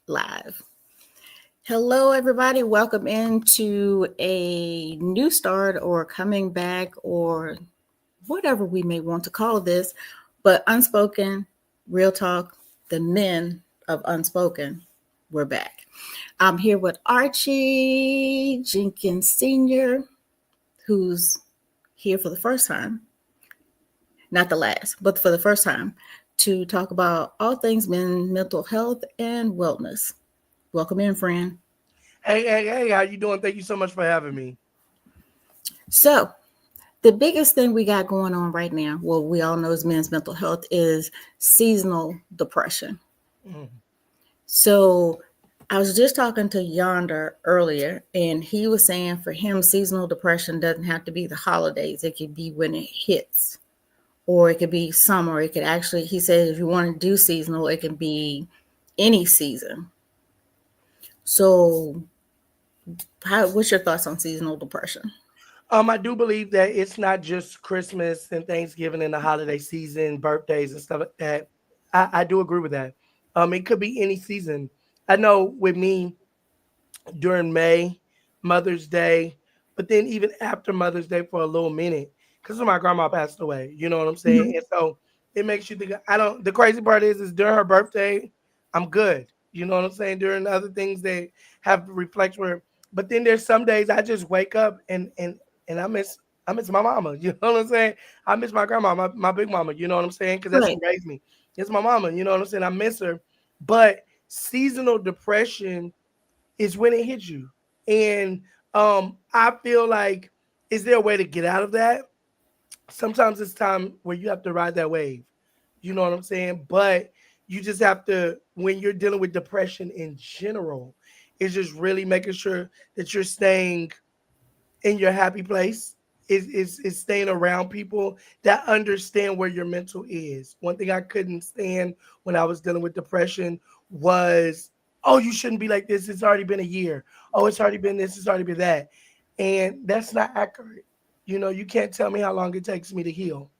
live. Hello, everybody. Welcome into a new start or coming back or whatever we may want to call this, but Unspoken Real Talk, the men of Unspoken, we're back. I'm here with Archie Jenkins Sr., who's here for the first time, not the last, but for the first time, to talk about all things men, mental health, and wellness. Welcome in, friend. Hey, how you doing? Thank you so much for having me. So, the biggest thing we got going on right now, well, we all know is men's mental health, is seasonal depression. Mm. So, I was just talking to Yonder earlier, and he was saying for him, seasonal depression doesn't have to be the holidays. It could be when it hits, or it could be summer. It could actually, he said, if you want to do seasonal, it can be any season. So, what's your thoughts on seasonal depression? I do believe that it's not just Christmas and Thanksgiving and the holiday season, birthdays and stuff like that. I do agree with that. It could be any season. I know with me during May, Mother's Day, but then even after Mother's Day for a little minute, because my grandma passed away. You know what I'm saying? Mhm. And so it makes you think. I don't. The crazy part is during her birthday, I'm good. You know what I'm saying? During other things, they have reflection. But then there's some days I just wake up and I miss my mama. You know what I'm saying? I miss my grandma, my big mama. You know what I'm saying? Because that's who Right. raised me. It's my mama. You know what I'm saying? I miss her. But seasonal depression is when it hits you. And I feel like, is there a way to get out of that? Sometimes it's time where you have to ride that wave. You know what I'm saying? But you just have to, when you're dealing with depression in general, it's just really making sure that you're staying in your happy place, is staying around people that understand where your mental is. One thing I couldn't stand when I was dealing with depression was, oh, you shouldn't be like this. It's already been a year. Oh, it's already been this. It's already been that. And that's not accurate. You can't tell me how long it takes me to heal.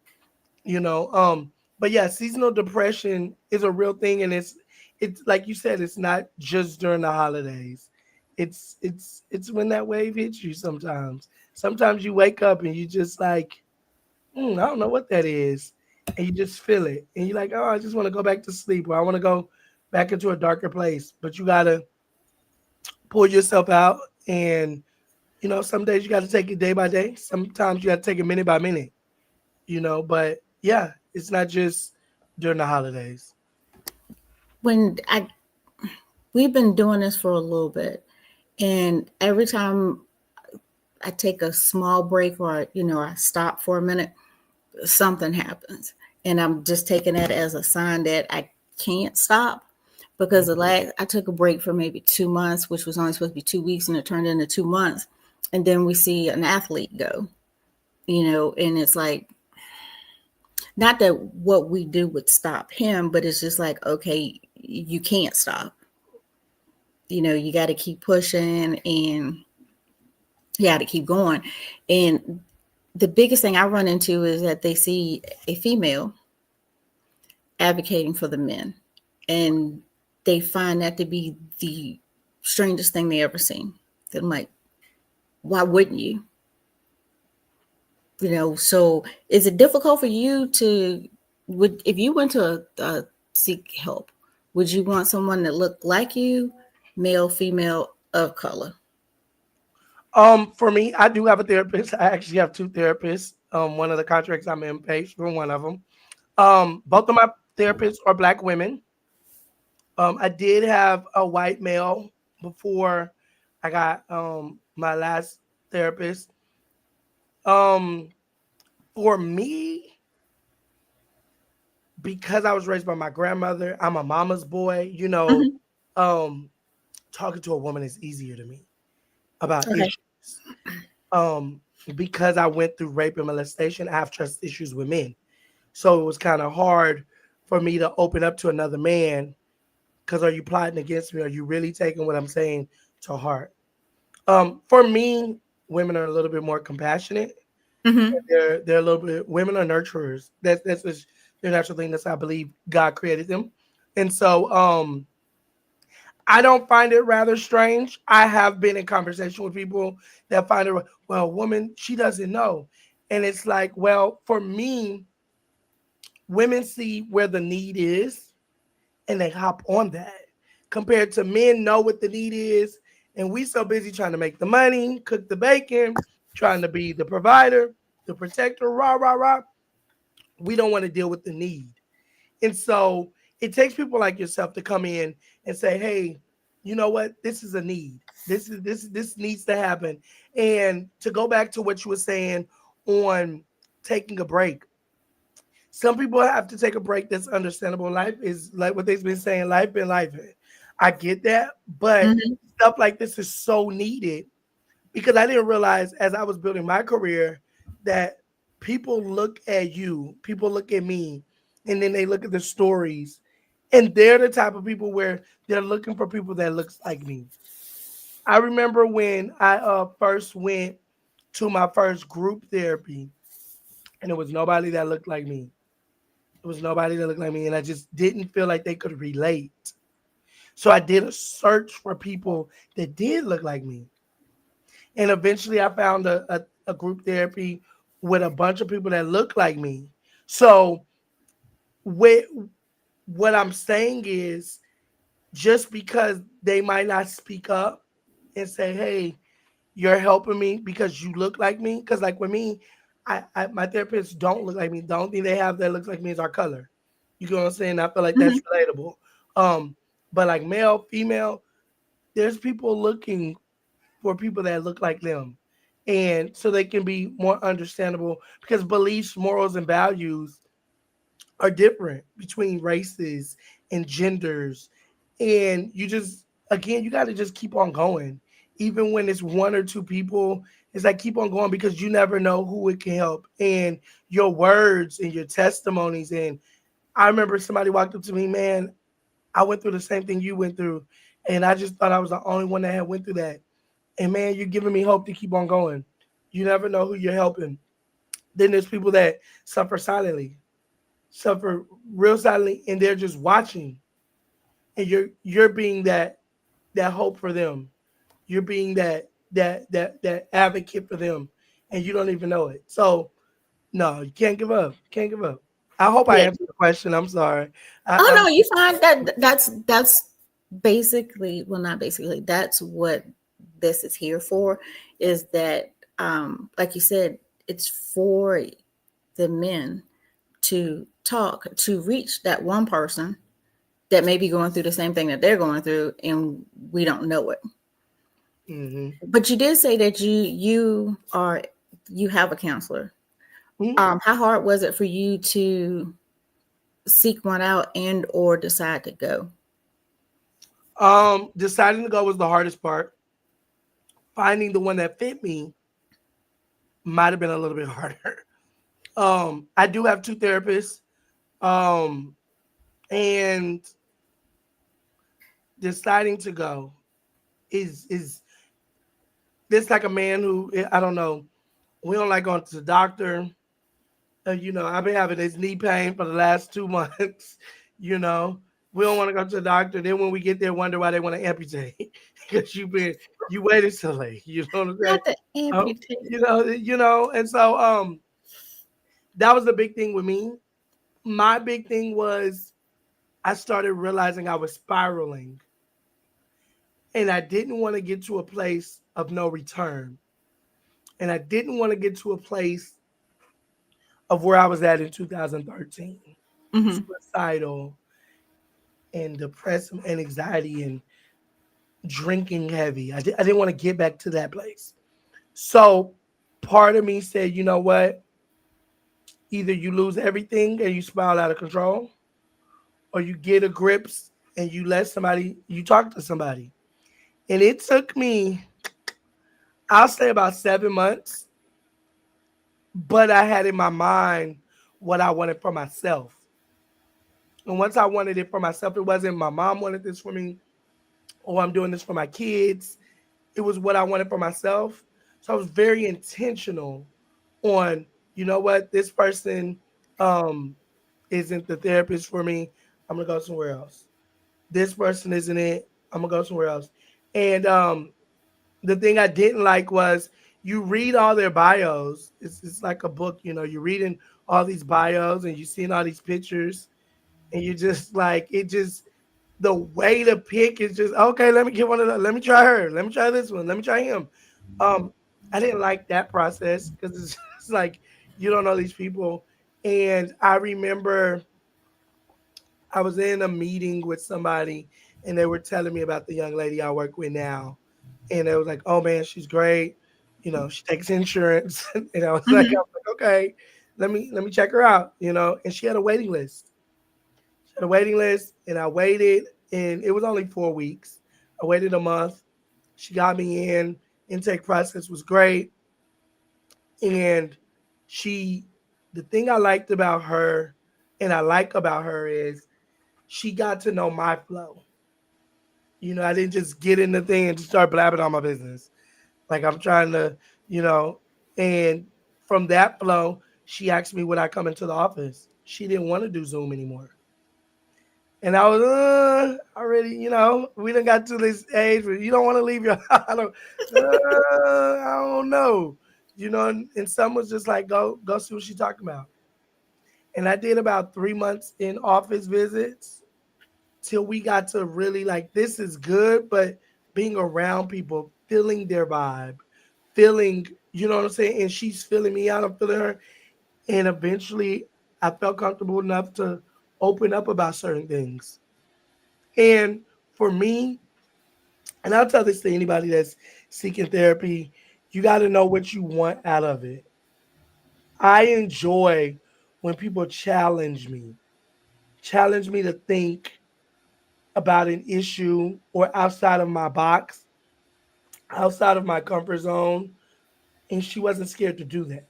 you know but yeah, seasonal depression is a real thing, and it's like you said, it's not just during the holidays. It's when that wave hits you. Sometimes you wake up and you just like, I don't know what that is, and you just feel it, and you're like, oh, I just want to go back to sleep, or I want to go back into a darker place. But you gotta pull yourself out, and some days you got to take it day by day. Sometimes you got to take it minute by minute. But yeah, it's not just during the holidays. When I We've been doing this for a little bit, and every time I take a small break or I stop for a minute, something happens, and I'm just taking that as a sign that I can't stop. Because the last I took a break for maybe 2 months, which was only supposed to be 2 weeks, and it turned into 2 months. And then we see an athlete go, and it's like, not that what we do would stop him, but it's just like, okay, you can't stop. You got to keep pushing, and you got to keep going. And the biggest thing I run into is that they see a female advocating for the men, and they find that to be the strangest thing they ever seen. I'm like, why wouldn't you? So is it difficult for you to, would if you went to seek help, would you want someone that looked like you, male, female, of color? For me, I do have a therapist. I actually have two therapists. One of the contracts I'm in pays for one of them. Both of my therapists are black women. I did have a white male before I got my last therapist. Um, for me, because I was raised by my grandmother, I'm a mama's boy. Hmm. Um, talking to a woman is easier to me about Okay. issues. Um, because I went through rape and molestation, I have trust issues with men. So it was kind of hard for me to open up to another man because, are you plotting against me? Are you really taking what I'm saying to heart? For me, women are a little bit more compassionate. Hmm. They're a little bit, women are nurturers. That's just their natural thing. That's how I believe God created them. And so I don't find it rather strange. I have been in conversation with people that find it, well, woman, she doesn't know. And it's like, well, for me, women see where the need is and they hop on that. Compared to men know what the need is, and we so busy trying to make the money, cook the bacon, trying to be the provider, the protector, rah, rah, rah. We don't want to deal with the need. And so it takes people like yourself to come in and say, hey, you know what? This is a need. This needs to happen. And to go back to what you were saying on taking a break. Some people have to take a break. That's understandable. Life is like what they've been saying, life been life. I get that. But Mm-hmm. stuff like this is so needed because I didn't realize as I was building my career that people look at you, people look at me, and then they look at the stories, and they're the type of people where they're looking for people that looks like me. I remember when I first went to my first group therapy, and it was nobody that looked like me. It was nobody that looked like me, and I just didn't feel like they could relate. So I did a search for people that did look like me. And eventually I found a group therapy with a bunch of people that look like me. So with, what I'm saying is just because they might not speak up and say, hey, you're helping me because you look like me. Because like with me, my therapists don't look like me. The only thing they have that looks like me is our color. You know what I'm saying? I feel like Mm-hmm. that's relatable. Um, but like male, female, there's people looking for people that look like them. And so they can be more understandable because beliefs, morals, and values are different between races and genders. And you just, again, you got to just keep on going. Even when it's one or two people, it's like keep on going because you never know who it can help. And your words and your testimonies. And I remember somebody walked up to me, man, I went through the same thing you went through. And I just thought I was the only one that had went through that. And man, you're giving me hope to keep on going. You never know who you're helping. Then there's people that suffer silently, suffer real silently, and they're just watching. And you're being that hope for them. You're being that advocate for them, and you don't even know it. So no, you can't give up. Can't give up. I hope I Yeah. answered the question. I'm sorry. Oh I'm no, you find that that's basically, well, not basically, that's what this is here for, is that like you said, it's for the men to talk, to reach that one person that may be going through the same thing that they're going through and we don't know it. hmm But you did say that you have a counselor. hmm How hard was it for you to seek one out and or decide to go? Deciding to go was the hardest part. Finding the one that fit me might have been a little bit harder. I do have two therapists. Um, and deciding to go is this like a man who I don't know. We don't like going to the doctor. I've been having this knee pain for the last 2 months. You know, we don't want to go to the doctor. Then when we get there, wonder why they want to amputate because you waited so late. You know what I'm saying? Not the amputate. And so that was the big thing with me. My big thing was I started realizing I was spiraling and I didn't want to get to a place of no return. And I didn't want to get to a place of where I was at in 2013, Mm-hmm. suicidal and depressed and anxiety and drinking heavy. I didn't want to get back to that place. So part of me said, you know what? Either you lose everything and you spiral out of control, or you get a grips and you talk to somebody. And it took me, I'll say about 7 months, but I had in my mind what I wanted for myself. And once I wanted it for myself, it wasn't my mom wanted this for me, or I'm doing this for my kids. It was what I wanted for myself. So I was very intentional on, you know what, this person um isn't the therapist for me. I'm gonna go somewhere else. This person isn't it. I'm gonna go somewhere else. And the thing I didn't like was you read all their bios. It's like a book, you know. You're reading all these bios and you're seeing all these pictures, and you just like it. Just the way to pick is just okay. Let me get one of those. Let me try her. Let me try this one. Let me try him. Um, I didn't like that process because it's just like you don't know these people. And I remember I was in a meeting with somebody and they were telling me about the young lady I work with now. And it was like, oh man, she's great. You know, she takes insurance. And Mhm. okay, let me check her out, you know. And she had a waiting list. She had a waiting list and I waited and it was only 4 weeks. I waited a month. She got me in. Intake process was great. And she the thing I liked about her and I like about her is she got to know my flow. You know, I didn't just get in the thing and just start blabbing on my business. Like I'm trying to, you know, and from that flow, she asked me would I come into the office. She didn't want to do Zoom anymore. And I was already, you know, we done got to this age where you don't want to leave your house. I don't know. You know, and some was just like, go see what she's talking about. And I did about 3 months in office visits till we got to really like this is good, but being around people, feeling their vibe, feeling, you know what I'm saying? And she's feeling me out, I'm feeling her. And eventually I felt comfortable enough to open up about certain things. And for me, and I'll tell this to anybody that's seeking therapy, you got to know what you want out of it. I enjoy when people challenge me to think about an issue or outside of my box, outside of my comfort zone, and she wasn't scared to do that.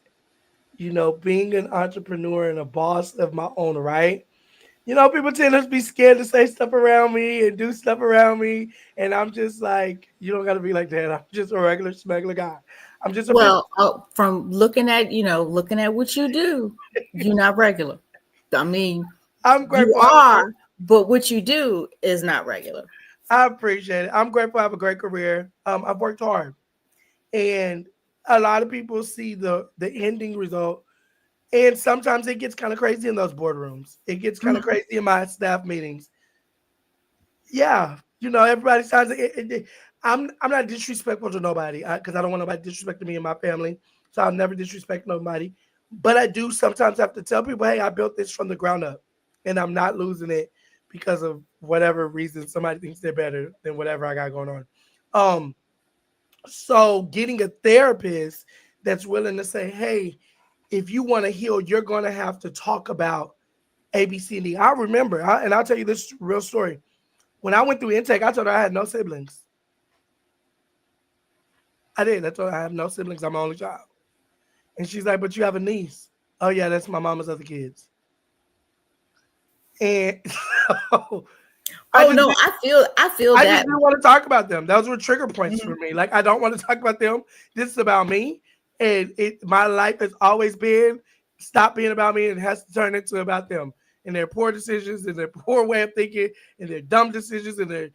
You know, being an entrepreneur and a boss of my own right. You know, people tend to be scared to say stuff around me and do stuff around me, and I'm just like, you don't got to be like that. I'm just a regular smuggler guy. I'm just a business. Well, from looking at, looking at what you do, you're not regular. I mean, I'm you grateful. are, but what you do is not regular. I appreciate it. I'm grateful. I have a great career. I've worked hard, and a lot of people see the ending result. And sometimes it gets kind of crazy in those boardrooms. It gets kind of Mhm. crazy in my staff meetings. Yeah, you know, everybody sounds. I'm not disrespectful to nobody because I don't want nobody disrespecting me and my family. So I'll never disrespect nobody. But I do sometimes have to tell people, hey, I built this from the ground up, and I'm not losing it because of whatever reason somebody thinks they're better than whatever I got going on. Um, so getting a therapist that's willing to say, hey, if you want to heal, you're going to have to talk about A, B, C, and D. I remember, and I'll tell you this real story. When I went through intake, I told her I had no siblings. I did. I told her I have no siblings. I'm my only child. And she's like, but you have a niece. Oh, yeah, that's my mama's other kids. And so I Oh just no, I feel I just that. didn't want to talk about them. Those were trigger points for Mhm. me. Like I don't want to talk about them. This is about me, and it my life has always been stop being about me and has to turn into about them and their poor decisions and their poor way of thinking and their dumb decisions and their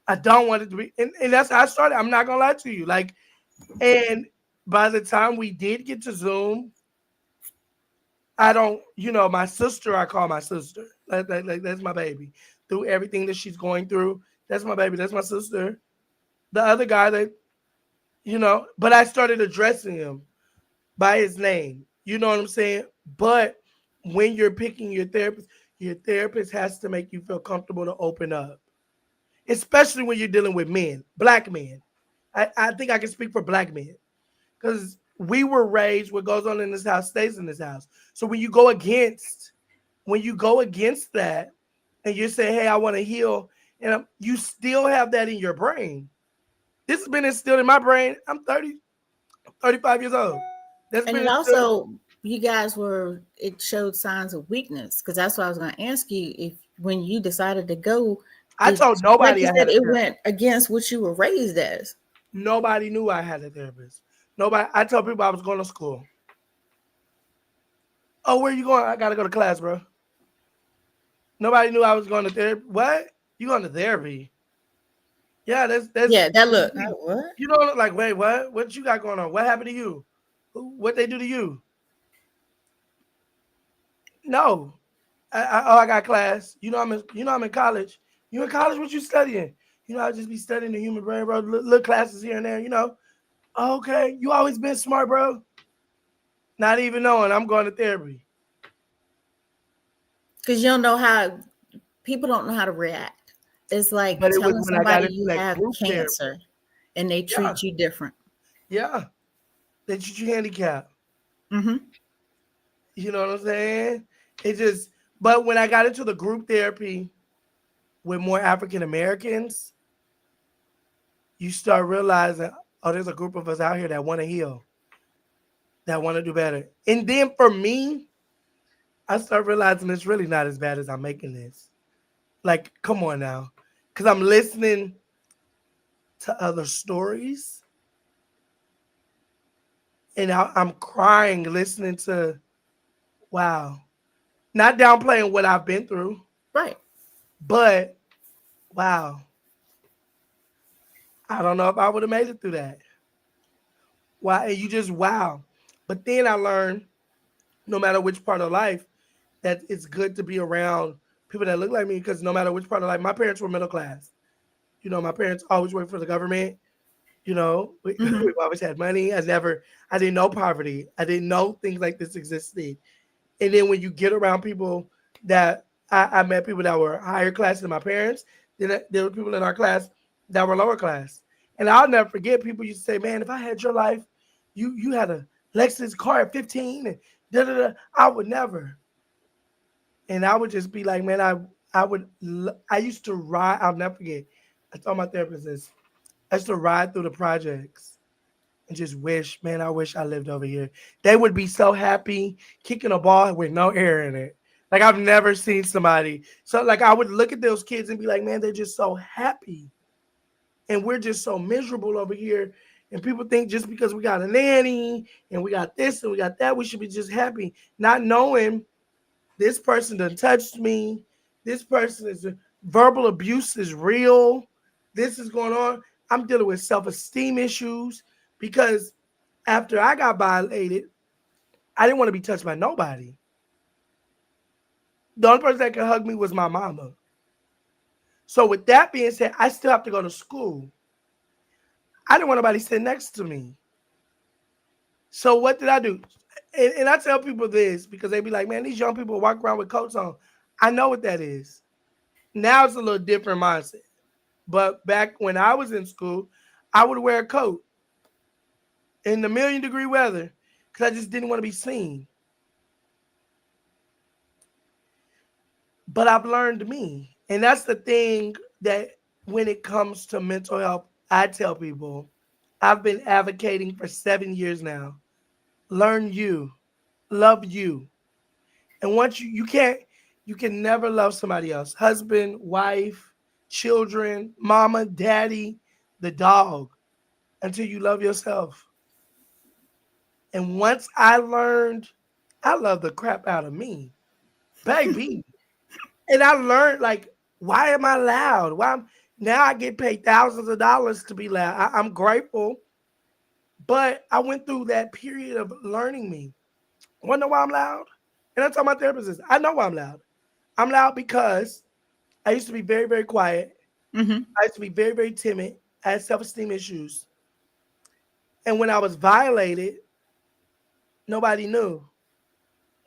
I don't want it to be and that's how I started. I'm not gonna lie to you. Like and by the time we did get to Zoom, I don't, you know, my sister, I call my sister. Like that's my baby. Through everything that she's going through, that's my baby. That's my sister. The other guy that, you know, but I started addressing him by his name. You know what I'm saying? But when you're picking your therapist has to make you feel comfortable to open up, especially when you're dealing with men, black men. I think I can speak for black men because we were raised what goes on in this house stays in this house. So when you go against that and you're saying, hey, I want to heal, and you still have that in your brain. This has been instilled in my brain. I'm 30, 35 years old. That's And been it instilled. also, you guys were, it showed signs of weakness because that's what I was going to ask you. If when you decided to go, I did, told like nobody you I had said, a it therapist. went against what you were raised as. Nobody knew I had a therapist. Nobody. I told people I was going to school. Oh, where you going? I gotta go to class, bro. Nobody knew I was going to therapy. What? You going to therapy? Yeah, that's Yeah, that look. I, what? you don't look like, wait, what? What you got going on? What happened to you? What they do to you? No. I got class. I'm in college. You in college? What you studying? I just be studying the human brain, bro. Little classes here and there. Okay. You always been smart, bro. Not even knowing I'm going to therapy. Because you don't know how people don't know how to react. It's like But it was telling when I got somebody into you that have group therapy. cancer and they Yeah, treat you different. yeah. They treat you handicapped. Mm-hmm. You know what I'm saying? It just, but when I got into the group therapy with more African Americans, you start realizing, oh, there's a group of us out here that want to heal, that want to do better. And then for me, I start realizing it's really not as bad as I'm making this. Like, come on now. Because I'm listening to other stories and I'm crying listening to, wow, not downplaying what I've been through, Right. but wow, I don't know if I would have made it through that. Wow, and you just wow. But then I learned, no matter which part of life, that it's good to be around people that look like me because no matter which part of life, my parents were middle class. My parents always worked for the government. Mm-hmm. We've always had money. I didn't know poverty. I didn't know things like this existed. And then when you get around people that I met people that were higher class than my parents, then there were people in our class that were lower class. And I'll never forget people used to say, man, if I had your life, you had a Lexus car at 15 and da da da. I would never. And I would just be like, man, I used to ride, I'll never forget. I told my therapist this. I used to ride through the projects and just wish, man, I wish I lived over here. They would be so happy kicking a ball with no air in it. Like I've never seen somebody. So like I would look at those kids and be like, man, they're just so happy. And we're just so miserable over here. And people think just because we got a nanny and we got this and we got that, we should be just happy. Not knowing this person done touched me. This person is verbal abuse is real. This is going on. I'm dealing with self-esteem issues because after I got violated, I didn't want to be touched by nobody. The only person that could hug me was my mama. So with that being said, I still have to go to school. I didn't want nobody sitting next to me. So what did I do? And I tell people this because they be like, man, these young people walk around with coats on. I know what that is. Now it's a little different mindset. But back when I was in school, I would wear a coat in the million-degree weather because I just didn't want to be seen. But I've learned me. And that's the thing that when it comes to mental health, I tell people I've been advocating for 7 years now. Learn you, love you. And once you can never love somebody else. Husband, wife, children, mama, daddy, the dog, until you love yourself. And once I love the crap out of me, baby. And I learned like, why am I loud? Now I get paid thousands of dollars to be loud. I'm grateful, but I went through that period of learning me. Wanna know why I'm loud? And I told my therapist this. I know why I'm loud. I'm loud because I used to be very, very quiet. Mm-hmm. I used to be very, very timid. I had self-esteem issues. And when I was violated, nobody knew.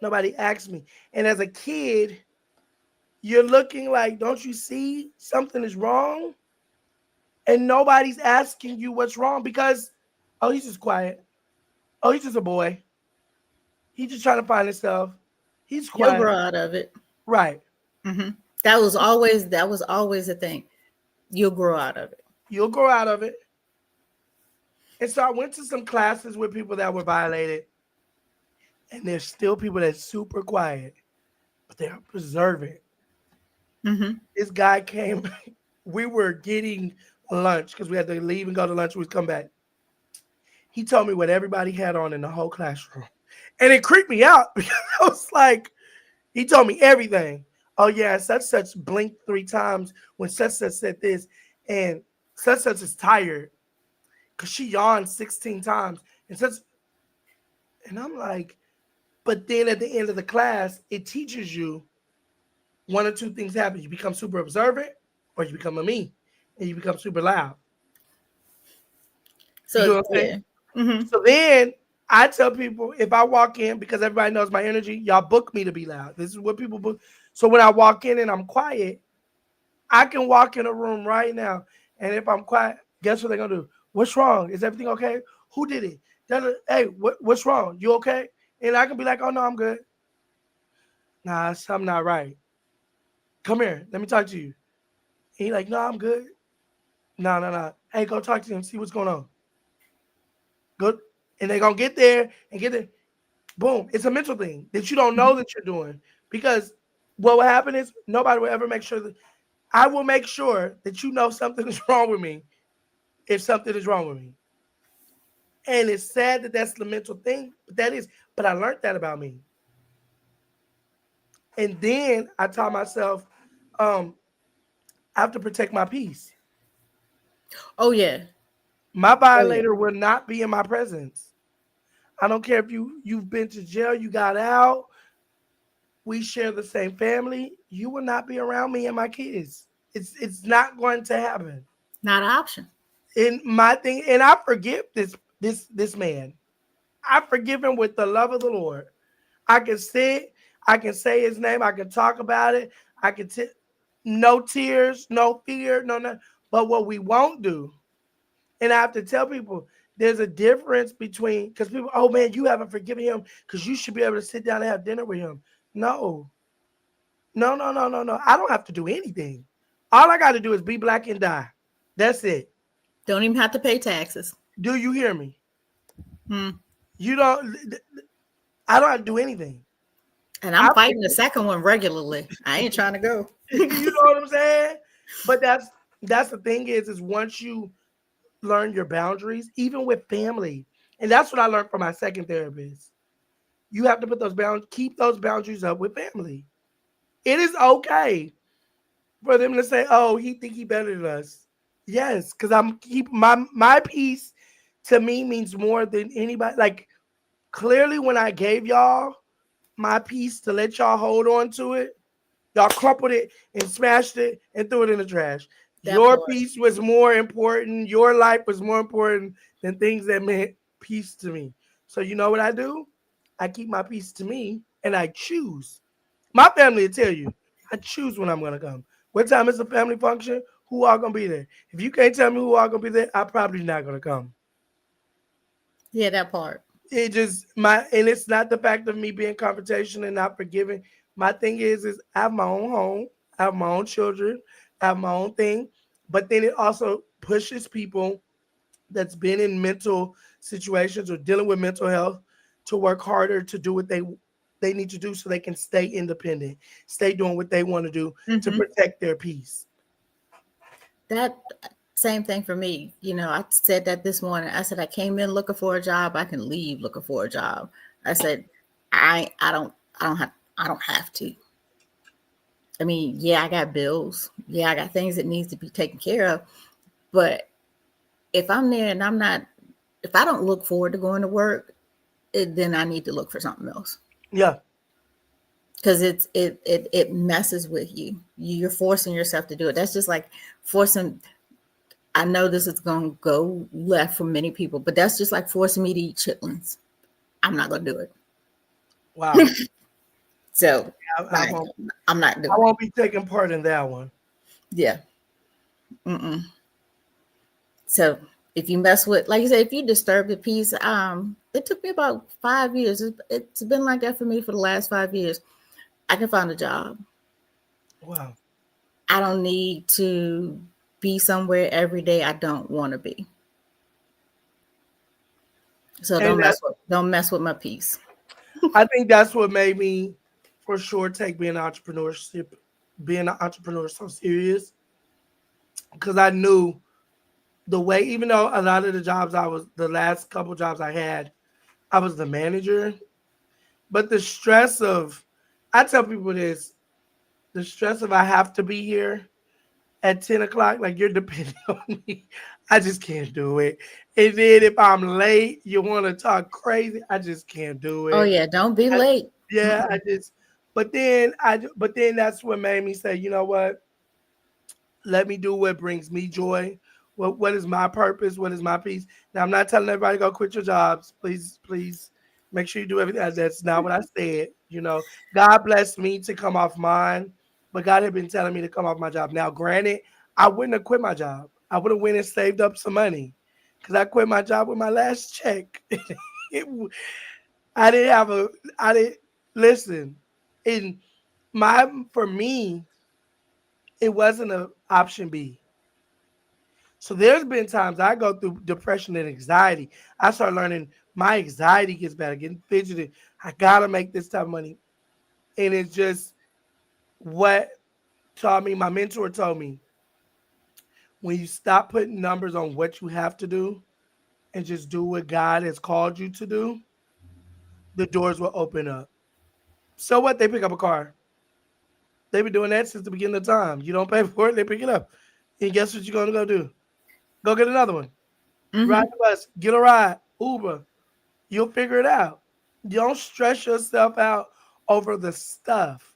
Nobody asked me. And as a kid, you're looking like, don't you see something is wrong? And nobody's asking you what's wrong because, oh, he's just quiet. Oh, he's just a boy. He's just trying to find himself. He's You'll quiet. grow out of it. Right. Mm-hmm. That was always a thing. You'll grow out of it. You'll grow out of it. And so I went to some classes with people that were violated, and there's still people that's super quiet, but they're observant. Mm-hmm. This guy came, we were getting lunch because we had to leave and go to lunch. We'd come back. He told me what everybody had on in the whole classroom. And it creeped me out because I was like, he told me everything. Oh, yeah, such blinked 3 times when such said this. And such is tired because she yawned 16 times and such. And I'm like, but then at the end of the class, it teaches you one or two things happen. You become super observant or you become a me and you become super loud. You get So what I'm saying? yeah. Hmm. So then I tell people if I walk in, because everybody knows my energy, y'all book me to be loud. This is what people book. So when I walk in and I'm quiet, I can walk in a room right now. And if I'm quiet, guess what they're gonna do? What's wrong? Is everything okay? Who did it? Hey, what's wrong? You okay? And I can be like, oh no, I'm good. Nah, something not right. Come here, let me talk to you. And he like, no, I'm good. No, no, no. Hey, go talk to him, see what's going on. Go, and they're gonna get there and get there. Boom. It's a mental thing that you don't know that you're doing. Because what will happen is nobody will ever make sure that I will make sure that you know something is wrong with me if something is wrong with me. And it's sad that that's the mental thing, but that is, but I learned that about me. And then I taught myself, um, I have to protect my peace. Oh yeah. My Oh yeah. violator will not be in my presence. I don't care if you've been to jail, you got out, we share the same family, you will not be around me and my kids. It's not going to happen. Not an option. And my thing, and I forgive this man. I forgive him with the love of the Lord. I can sit, I can say his name, I can talk about it, I can no tears, no fear, no. But what we won't do, and I have to tell people, there's a difference between because people, oh man, you haven't forgiven him because you should be able to sit down and have dinner with him. No, no. I don't have to do anything. All I got to do is be black and die. That's it. Don't even have to pay taxes. Do you hear me? Hmm. You don't. I don't have to do anything. And I, I'm fighting the second one regularly. I ain't trying to go. you know what I'm saying? But that's the thing is once you learn your boundaries, even with family, and that's what I learned from my second therapist. You have to put those boundaries, keep those boundaries up with family. It is okay for them to say, "Oh, he think he better than us." Yes, because I'm keep my peace to me means more than anybody. Like clearly, when I gave y'all my piece to let y'all hold on to it, y'all crumpled it and smashed it and threw it in the trash. That Your part. piece was more important. Your life was more important than things that meant peace to me. So you know what I do? I keep my peace to me and I choose. My family will tell you, I choose when I'm gonna come. What time is the family function? Who are gonna be there? If you can't tell me who are gonna be there, I'm probably not gonna come. Yeah, that part. It just and it's not the fact of me being confrontational and not forgiving. My thing is I have my own home, I have my own children, I have my own thing, but then it also pushes people that's been in mental situations or dealing with mental health to work harder to do what they need to do so they can stay independent, stay doing what they want to do to Hmm. protect their peace. That same thing for me. I said that this morning. I said I came in looking for a job. I can leave looking for a job. I said I don't have to. I mean, yeah, I got bills. Yeah, I got things that needs to be taken care of. But if I'm there and if I don't look forward to going to work, then I need to look for something else Yeah. because it messes with you. You're forcing yourself to do it. That's just like forcing. I know this is going to go left for many people, but that's just like forcing me to eat chitlins. I'm not going to do it. Wow. So I like, won't I'm not I doing it. won't be taking part in that one. Yeah. Mm-mm. So if you mess with, like you said, if you disturb the peace, it took me about 5 years. It's been like that for me for the last 5 years. I can find a job. Wow. I don't need to be somewhere every day I don't want to be. So And don't mess with my peace. I think that's what made me, for sure, take being an entrepreneur so serious. Because I knew the way, even though a lot of the last couple jobs I had, I was the manager. But the stress of, I tell people this, the stress of I have to be here at 10 o'clock, like you're depending on me. I just can't do it. And then if I'm late, you want to talk crazy. I just can't do Oh it. yeah, don't be I, late. yeah, I Mm-mm. just, but then that's what made me say, you know what? Let me do what brings me joy. What is my purpose? What is my peace? Now I'm not telling everybody to go quit your jobs. Please make sure you do everything. That's not what I said. You know, God blessed me to come off mine, but God had been telling me to come off my job. Now, granted, I wouldn't have quit my job. I would have went and saved up some money because I quit my job with my last check. it, I didn't have a. I didn't listen. In my for me, it wasn't an option B. So there's been times I go through depression and anxiety. I start learning my anxiety gets better, getting fidgety. I gotta make this type of money. And it's just what taught me, my mentor told me, when you stop putting numbers on what you have to do and just do what God has called you to do, the doors will open up. So what? They pick up a car. They've been doing that since the beginning of time. You don't pay for it, they pick it up. And guess what you're gonna go do? Go get another one. Ride Mm-hmm. the bus, get a ride, Uber. You'll figure it out. Don't stress yourself out over the stuff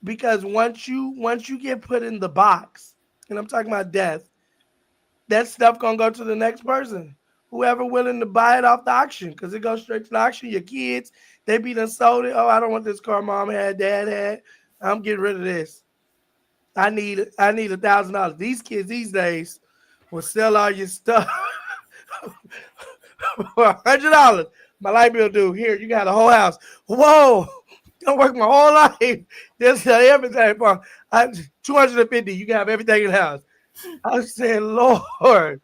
because once you get put in the box, and I'm talking about death, that stuff gonna go to the next person, whoever willing to buy it off the auction, because it goes straight to the auction. Your kids, they be done sold it. Oh, I don't want this car mom had, dad had. I'm getting rid of this. I need $1,000. These kids these days will sell all your stuff for $100. My light bill due. Here, you got a whole house. Whoa! I work my whole life. Just everything for 250. You can have everything in the house. I said, Lord.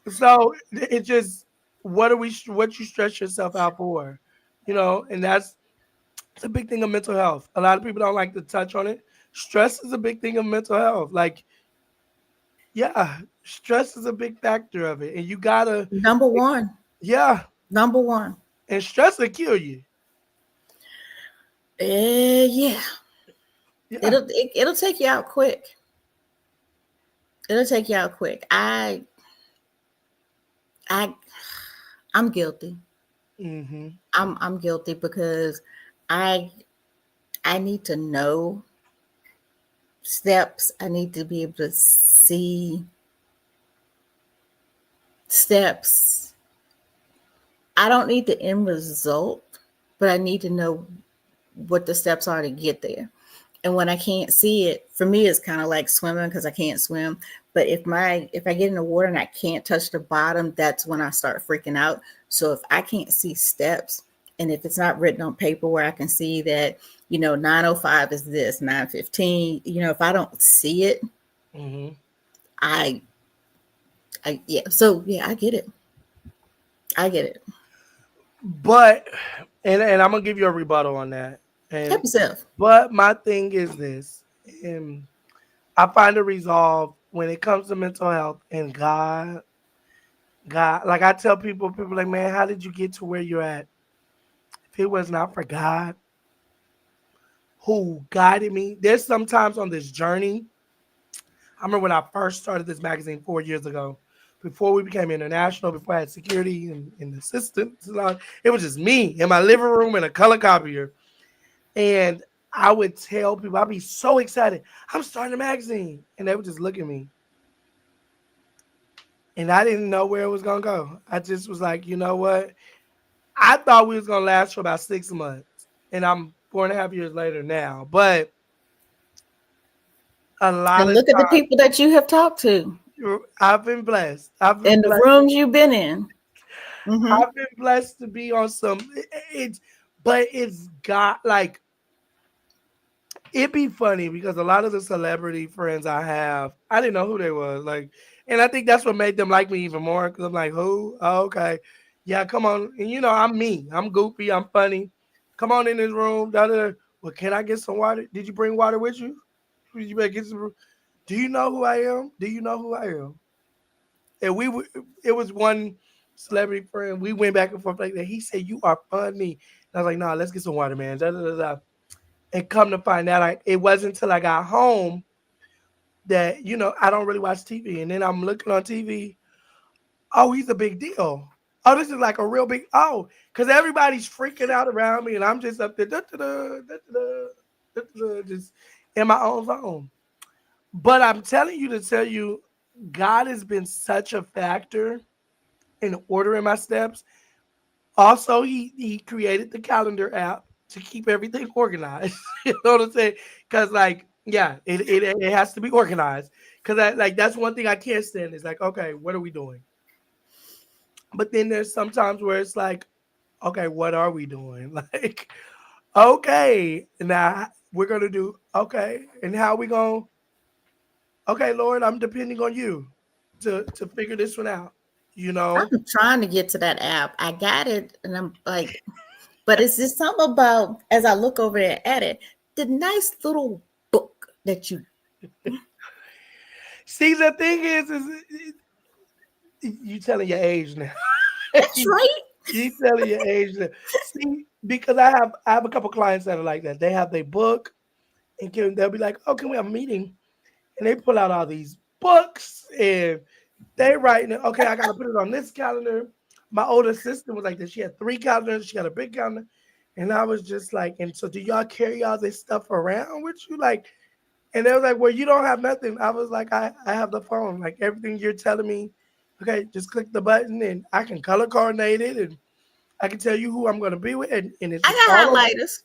So it just what you stress yourself out for, and that's it's a big thing of mental health. A lot of people don't like to touch on it. Stress is a big thing of mental health. Like, yeah, stress is a big factor of it, and you gotta, Number one. yeah, Number one. and stress will kill you. Yeah. Yeah. It'll take you out quick. It'll take you out quick. I I'm guilty. Mm-hmm. I'm guilty because I I need to know steps. I need to be able to see steps. I don't need the end result, but I need to know what the steps are to get there. And when I can't see it, for me it's kind of like swimming because I can't swim. But if I get in the water and I can't touch the bottom, that's when I start freaking out. So if I can't see steps, and if it's not written on paper where I can see that 9:05 is this, 9:15, if I don't see it, Mm-hmm. I yeah. So yeah, I get it. I get it. But and I'm gonna give you a rebuttal on that. Help And yourself. but my thing is this, and I find a resolve when it comes to mental health and God, like I tell people like, man, how did you get to where you're at? If it was not for God who guided me, there's sometimes on this journey. I remember when I first started this magazine 4 years ago, before we became international, before I had security and assistants, it was just me in my living room and a color copier. And I would tell people, I'd be so excited, I'm starting a magazine. And they would just look at me. And I didn't know where it was gonna go. I just was like, you know what? I thought we was gonna last for about 6 months. And I'm 4.5 years later now. But a lot And of look at the times people that you have talked to I've been blessed. I've been and the blessed. rooms you've been in. Hmm. I've been blessed to be on some it's but it's got like it'd be funny because a lot of the celebrity friends I have, I didn't know who they was. Like, and I think that's what made them like me even more. Cause I'm like, who? Oh, okay. Yeah, come on. And I'm me. I'm goofy. I'm funny. Come on in this room. Da, da, da. Well, can I get some water? Did you bring water with you? You better get some. Do you know who I am? Do you know who I am? And it was one celebrity friend. We went back and forth like that. He said, "You are funny." And I was like, "Nah, let's get some water, man." Da, da, da, da. And come to find out, it wasn't until I got home that, I don't really watch TV. And then I'm looking on TV. Oh, he's a big deal. Oh, this is like a real big, because everybody's freaking out around me and I'm just up there, just in my own zone. But I'm telling you to tell you, God has been such a factor in ordering my steps. Also, he created the calendar app to keep everything organized. You know what I'm saying? Because yeah, it has to be organized. Because that's one thing I can't stand is like, okay, what are we doing? But then there's sometimes where it's like, okay, what are we doing? Like, okay, now we're gonna do okay, and how we gonna? Okay, Lord, I'm depending on you to figure this one out. You know, I'm trying to get to that app. I got it, and I'm like, but it's just something about as I look over there at it, the nice little book that you. see, the thing is you telling your age now. That's right. You telling your age now. See, because I have a couple clients that are like that. They have their book, and they'll be like, "Oh, can we have a meeting?" And they pull out all these books, and they writing it. Okay, I got to put it on this calendar. My older sister was like this. She had 3 calendars. She got a big calendar, and I was just like, "And so, do y'all carry all this stuff around with you?" Like, and they was like, "Well, you don't have nothing." I was like, I have the phone. Like everything you're telling me, okay, just click the button, and I can color coordinate it, and I can tell you who I'm going to be with, and it's just I all got over. highlighters.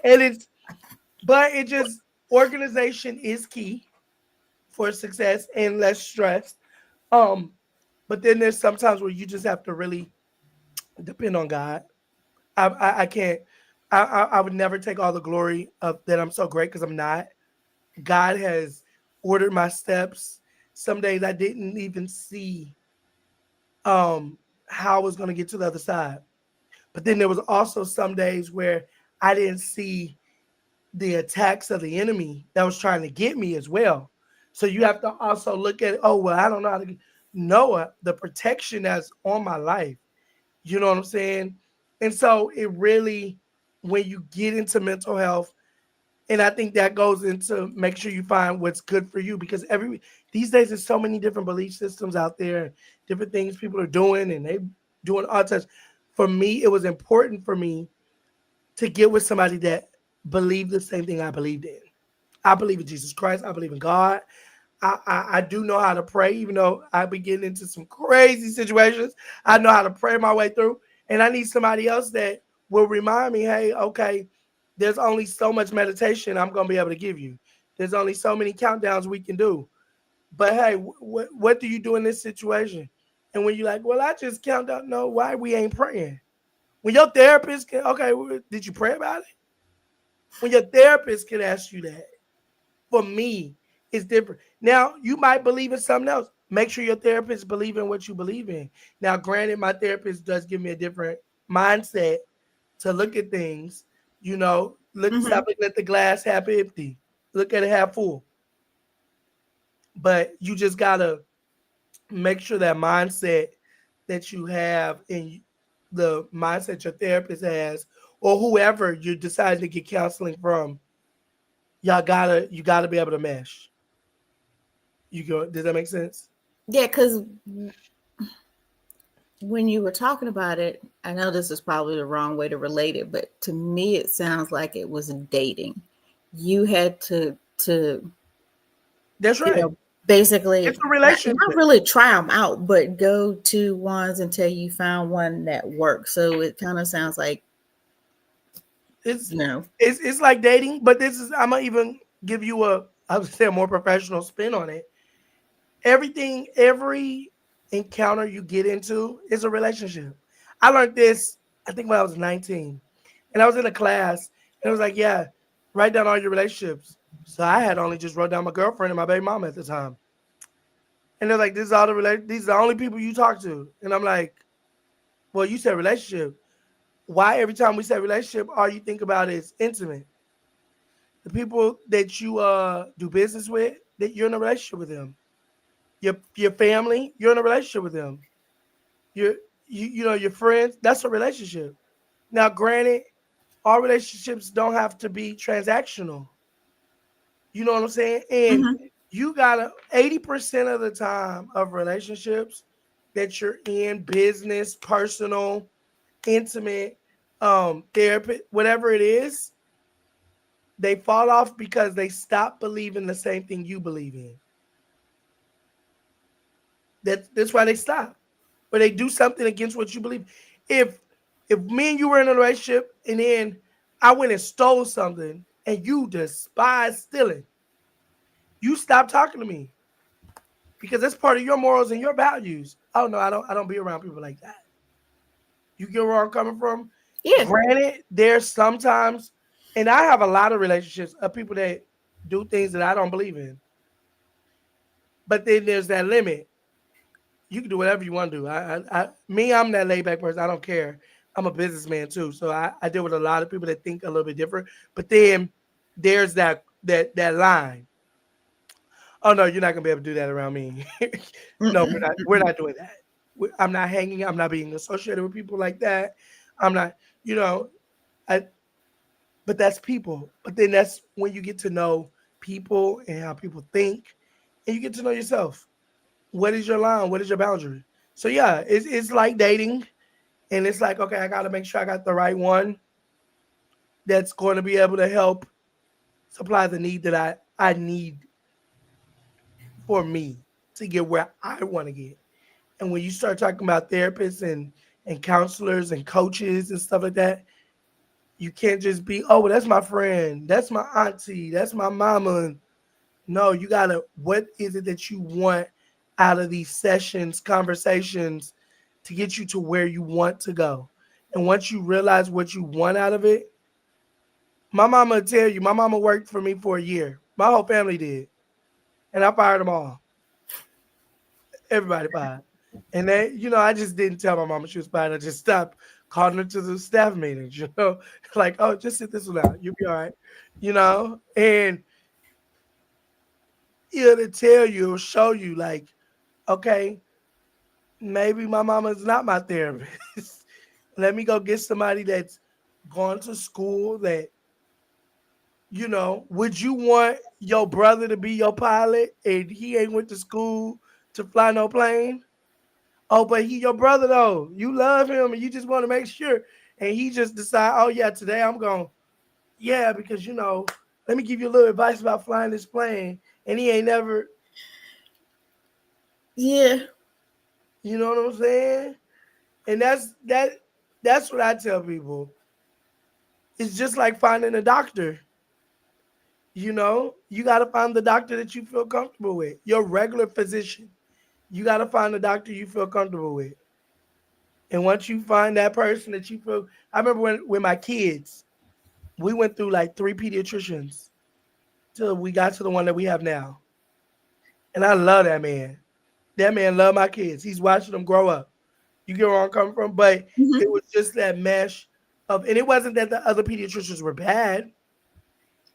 And but it just organization is key for success and less stress. Um, but then there's sometimes where you just have to really depend on God. I can't. I would never take all the glory of that. I'm so great because I'm not. God has ordered my steps. Some days I didn't even see um how I was going to get to the other side. But then there was also some days where I didn't see the attacks of the enemy that was trying to get me as well. So you have to also look at, oh, well, I don't know how to get Noah, the protection that's on my life. You know what I'm saying? And so it really, when you get into mental health, and I think that goes into make sure you find what's good for you because these days there's so many different belief systems out there, different things people are doing, and they doing all types. For me, it was important for me to get with somebody that believed the same thing I believed in. I believe in Jesus Christ. I believe in God. I do know how to pray, even though I be getting into some crazy situations. I know how to pray my way through. And I need somebody else that will remind me, hey, okay, there's only so much meditation I'm going to be able to give you. There's only so many countdowns we can do. But hey, what do you do in this situation? And when you're like, well, I just count down, no, why we ain't praying? When your therapist can, okay, did you pray about it? When your therapist can ask you that, for me, it's different. Now, you might believe in something else. Make sure your therapist believe in what you believe in. Now, granted, my therapist does give me a different mindset to look at things. Stop Hmm. looking at the glass half empty. Look at it half full. But you just gotta make sure that mindset that you have in the mindset your therapist has, or whoever you're deciding to get counseling from, you gotta be able to mesh. You go. Does that make sense? Yeah, because when you were talking about it, I know this is probably the wrong way to relate it, but to me, it sounds like it was dating. You had to That's right. basically It's a not relationship. really try them out, but go to ones until you found one that works. So it kind of sounds like It's you know. it's like dating, but I'm gonna even give you I would say a more professional spin on it. Every encounter you get into is a relationship. I learned this, I think when I was 19. And I was in a class and it was like, yeah, write down all your relationships. So I had only just wrote down my girlfriend and my baby mama at the time. And they're like, these are the only people you talk to. And I'm like, well, you said relationship. Why every time we say relationship, all you think about is intimate? The people that you do business with, that you're in a relationship with them. Your family, you're in a relationship with them. Your your friends, that's a relationship. Now, granted, all relationships don't have to be transactional. You know what I'm saying? And Mm-hmm. you gotta 80% of the time of relationships that you're in, business, personal, intimate, therapy, whatever it is, they fall off because they stop believing the same thing you believe in. That's why they stop. Or they do something against what you believe. If if me and you were in a relationship and then I went and stole something and you despise stealing, you stop talking to me because that's part of your morals and your values. Oh no, I don't be around people like that. You get where I'm coming from? Yeah. Granted, there's sometimes, and I have a lot of relationships of people that do things that I don't believe in. But then there's that limit. You can do whatever you want to do. I'm that laid back person. I don't care. I'm a businessman too, so I deal with a lot of people that think a little bit different. But then there's that line. Oh no, you're not gonna be able to do that around me. No, we're Mm-mm, not. We're mm-mm. not doing that. I'm not hanging. I'm not being associated with people like that. I'm not. You know. I. But that's people. But then that's when you get to know people and how people think, and you get to know yourself. What is your line? What is your boundary? So yeah, it's like dating, and it's like okay, I got to make sure I got the right one that's going to be able to help supply the need that I need for me to get where I want to get. And when you start talking about therapists and counselors and coaches and stuff like that, you can't just be, oh, well, that's my friend, that's my auntie, that's my mama. No, you gotta. What is it that you want out of these sessions, conversations, to get you to where you want to go? And once you realize what you want out of it, my mama will tell you. My mama worked for me for a year. My whole family did, and I fired them all. Everybody fired. And they, I just didn't tell my mama she was fired. I just stopped calling her to the staff meetings, like, oh, just sit this one out. You'll be all right, And it'll tell you, it'll show you, like, okay, maybe my mama's not my therapist. Let me go get somebody that's gone to school that, would you want your brother to be your pilot and he ain't went to school to fly no plane? Oh, but he your brother though. You love him and you just want to make sure. And he just decide, oh yeah, today I'm going, yeah, because let me give you a little advice about flying this plane. And he ain't never, Yeah. you know what I'm saying? And that's what I tell people. It's just like finding a doctor. You got to find the doctor that you feel comfortable with. Your regular physician. You got to find the doctor you feel comfortable with. And once you find that person that you feel, I remember when my kids, we went through like 3 pediatricians till we got to the one that we have now. And I love that man. That man love my kids. He's watching them grow up. You get where I'm coming from? But Mm-hmm. it was just that mesh of, and it wasn't that the other pediatricians were bad.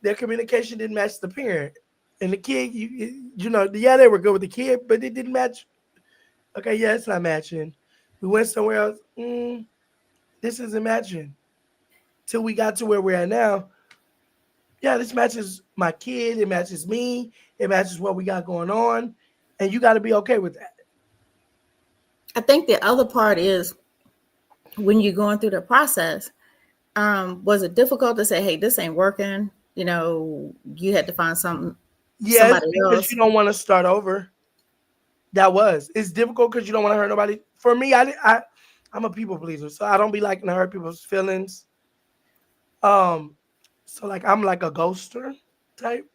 Their communication didn't match the parent. And the kid, yeah, they were good with the kid, but it didn't match. Okay, yeah, it's not matching. We went somewhere else. This isn't matching. Till we got to where we're at now. Yeah, this matches my kid. It matches me. It matches what we got going on. And you got to be okay with that. I think the other part is when you're going through the process, was it difficult to say, hey, this ain't working? You had to find Yes, somebody because else. you don't want to start over. It's difficult because you don't want to hurt nobody. For me, I'm a people pleaser, so I don't be liking to hurt people's feelings. Um, so like I'm like a ghoster type.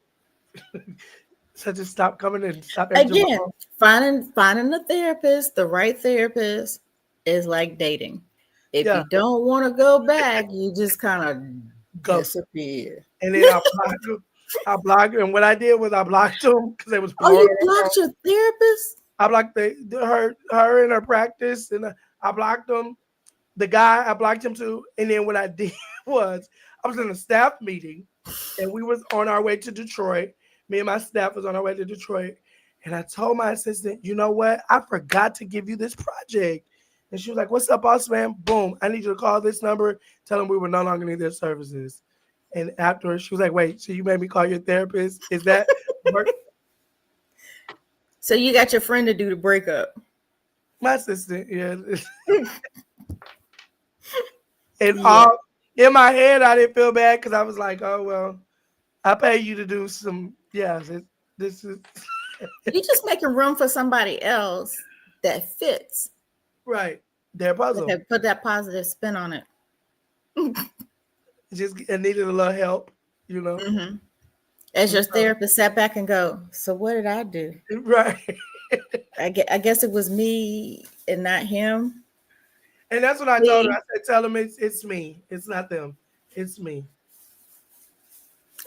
So just stop coming and stop answering my phone. Again, finding a therapist, the right therapist, is like dating. If Yeah, you don't want to go back, you just kind of ghost. disappear. And then I blocked them. I blocked them. And what I did was I blocked them because they was Oh, blowing you up my phone. blocked your therapist? I blocked her in her practice, and I blocked them. The guy I blocked him too. And then what I did was I was in a staff meeting, and we was on our way to Detroit. Me and my staff was on our way to Detroit, and I told my assistant, you know what? I forgot to give you this project. And she was like, "What's up, boss man? Boom! I need you to call this number. Tell them we will no longer need their services." And afterwards, she was like, "Wait, so you made me call your therapist? Is that work?" So you got your friend to do the breakup. My sister, yeah. And Yeah. all in my head, I didn't feel bad because I was like, "Oh well, I pay you to do some." Yes, this is You just making room for somebody else that fits. right. Their puzzle. Okay, put that positive spin on it. Just I needed a little help, you know. Hmm. As And your so, therapist sat back and go, so what did I do? right. I guess it was me and not him. And that's what I told her. See, I said, "Tell them it's me. It's not them. It's me."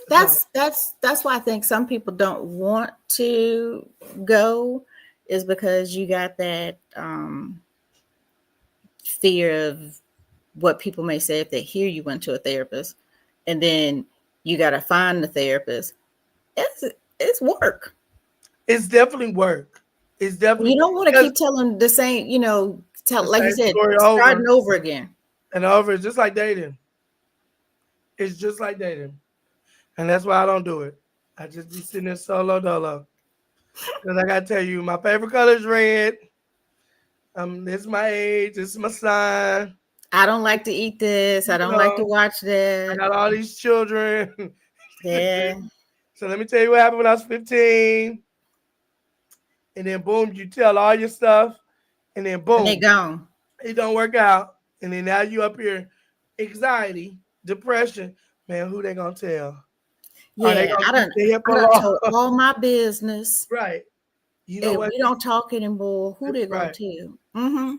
So that's why I think some people don't want to go, is because you got that fear of what people may say if they hear you went to a therapist, and then you got to find the therapist. It's it's work. it's definitely work. It's You definitely don't want to because keep telling the same, tell the like you same said, story over starting over again. and over. It's just like dating. It's just like dating. And that's why I don't do it. I just be sitting there solo dolo. Because I gotta tell you, my favorite color is red. This is my age, this is my sign. I don't like to eat this. I You don't like to know, watch I that. got all these children. Yeah, So let me tell you what happened when I was 15. And then boom, you tell all your stuff, and then and they boom, gone. it don't work out. And then now you up here, anxiety, depression. Man, who they gonna tell? Are they Yeah, gonna keep the hip I done along? told all my business, Right. You know and what? we don't talk anymore. Who they gonna Right. tell? Mm-hmm.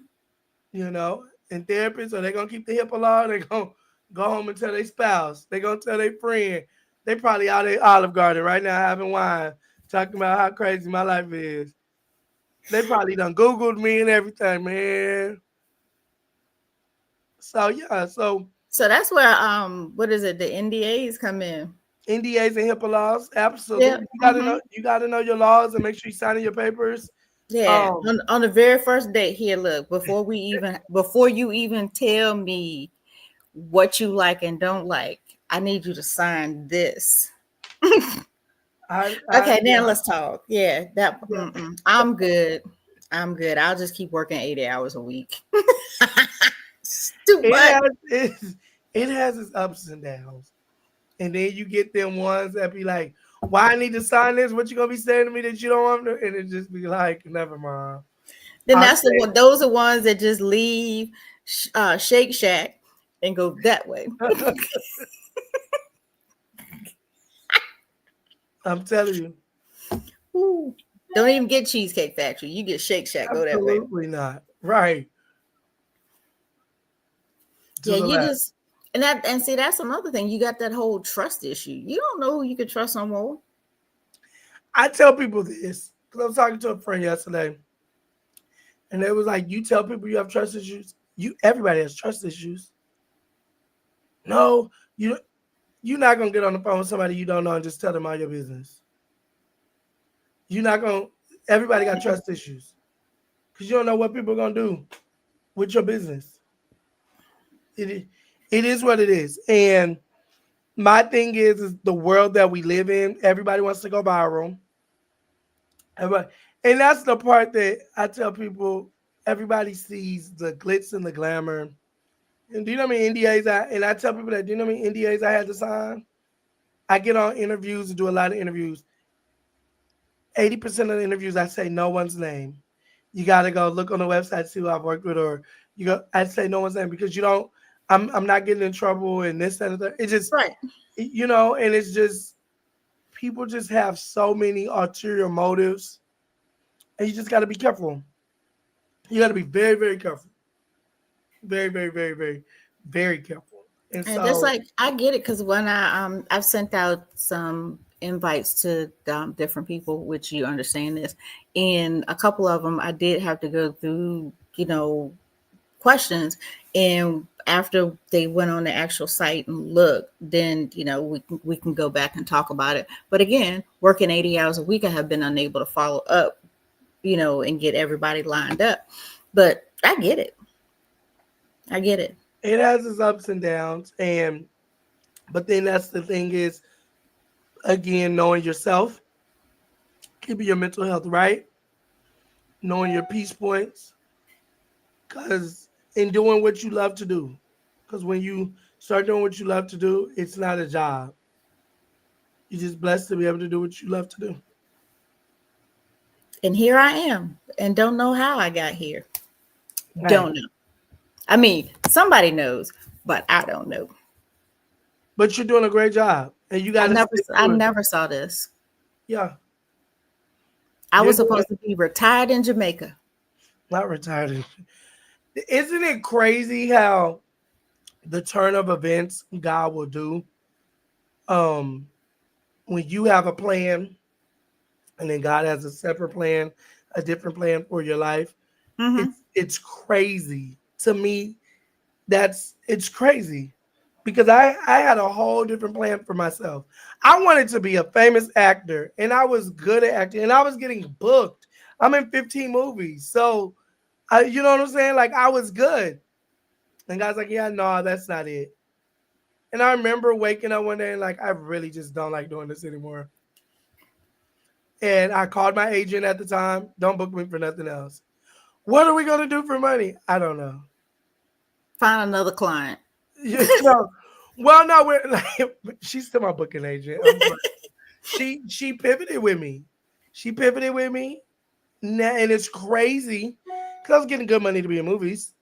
You know, and therapists, are they gonna keep the hip along? They gonna go home and tell their spouse. They gonna tell their friend. They probably out at Olive Garden right now having wine, talking about how crazy my life is. They probably done Googled me and everything, man. So yeah, so So that's where what is it? The NDAs come in. NDAs and HIPAA laws, Yeah. absolutely. Mm-hmm. You gotta know your laws and make sure you signing your papers. Yeah. Um, On the very first date, here, look, before you even tell me what you like and don't like, I need you to sign this. Okay, now yeah, let's talk. Yeah, yeah. I'm good. I'm good. I'll just keep working 80 hours a week. It's too It much. has it has its ups and downs. And then you get them ones that be like, "Why I need to sign this? What you gonna be saying to me that you don't want to?" And it just be like, "Never mind." Then I that's the say, one. Those are ones that just leave Shake Shack and go that way. I'm telling you, Ooh. Don't even get Cheesecake Factory. You get Shake Shack. Go that way. absolutely not. Right to Yeah, the you left. just and see that's another thing. You got that whole trust issue. You don't know who you can trust no more. I tell people this because I was talking to a friend yesterday, and they was like, "You tell people you have trust issues. Everybody has trust issues. No, you're not gonna get on the phone with somebody you don't know and just tell them all your business. You're not gonna. Everybody got trust issues because you don't know what people are gonna do with your business. It is what it is. And my thing is the world that we live in. Everybody wants to go viral. Everybody, and that's the part that I tell people. Everybody sees the glitz and the glamour. And do you know how many NDAs and I tell people that, do you know how many NDAs I had to sign? I get on interviews and do a lot of interviews. 80% of the interviews I say no one's name. You gotta go look on the website, see who I've worked with, or I say no one's name because you don't I'm not getting in trouble and this, that, and that. It just Right. and it's just people just have so many ulterior motives, and you just gotta be careful. You gotta be very, very careful. Very, very, very, very, very careful. And And just so like I get it because when I've sent out some invites to different people, which you understand this, and a couple of them I did have to go through, questions, and after they went on the actual site and look, then we can go back and talk about it. But again, working 80 hours a week, I have been unable to follow up, and get everybody lined up. But I get it. I get it. it has its ups and downs. And But then that's the thing is, again, knowing yourself, keeping your mental health right, knowing your peace points, because in doing what you love to do. Because when you start doing what you love to do, it's not a job. You're just blessed to be able to do what you love to do. And here I am and don't know how I got here. Right. Don't know. I mean, somebody knows, but I don't know. But you're doing a great job, and you got to stick I to it. never saw this. Yeah, I you're was doing supposed to be retired in Jamaica. not retired. Isn't it crazy how the turn of events God will do? Um, when you have a plan, and then God has a separate plan, a different plan for your life. Mm-hmm. It's crazy to me. It's crazy because I had a whole different plan for myself. I wanted to be a famous actor, and I was good at acting, and I was getting booked. I'm in 15 movies, so you know what I'm saying? Like I was good, and guys like, yeah, no, that's not it. And I remember waking up one day and like, I really just don't like doing this anymore. And I called my agent at the time. Don't book me for nothing else. What are we gonna do for money? I don't know. Find another client. You know, well, no, we're like, she's still my booking agent. She pivoted with me. She pivoted with me, and it's crazy because I was getting good money to be in movies.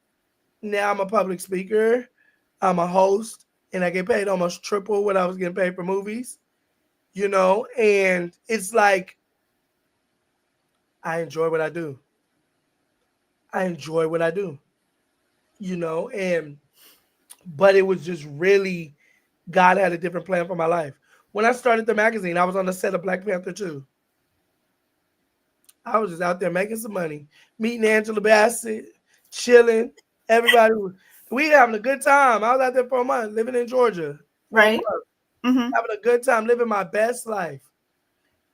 Now I'm a public speaker. I'm a host, and I get paid almost triple what I was getting paid for movies. You know, and it's like I enjoy what I do. I enjoy what I do. You know, and but it was just really God had a different plan for my life. When I started the magazine, I was on the set of Black Panther 2. I was just out there making some money, meeting Angela Bassett, chilling. Everybody was, we having a good time. I was out there for a month, living in Georgia for a month, Right? Mm-hmm. having a good time, living my best life.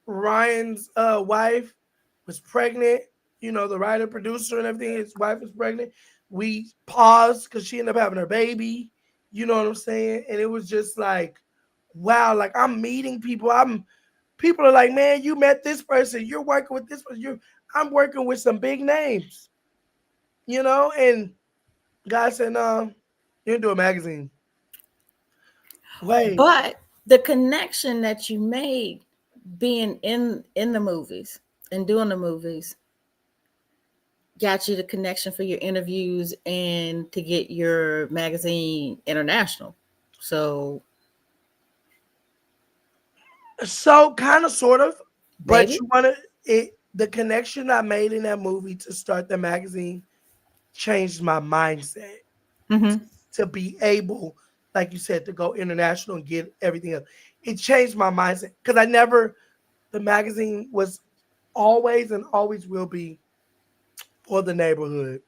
Ryan's wife was pregnant. You know, the writer, producer, and everything. His wife was pregnant. We paused because she ended up having her baby. You know what I'm saying? And it was just like, wow, like I'm meeting people. People are like, man, you met this person. You're working with this person. I'm working with some big names. You know, and God said, no, you didn't do a magazine. Wait, But the connection that you made being in the movies and doing the movies got you the connection for your interviews and to get your magazine international. So so kind of, sort of, but maybe. you want to it. The connection I made in that movie to start the magazine changed my mindset Mm-hmm. to be able, like you said, to go international and get everything else. It changed my mindset because the magazine was always and always will be for the neighborhood.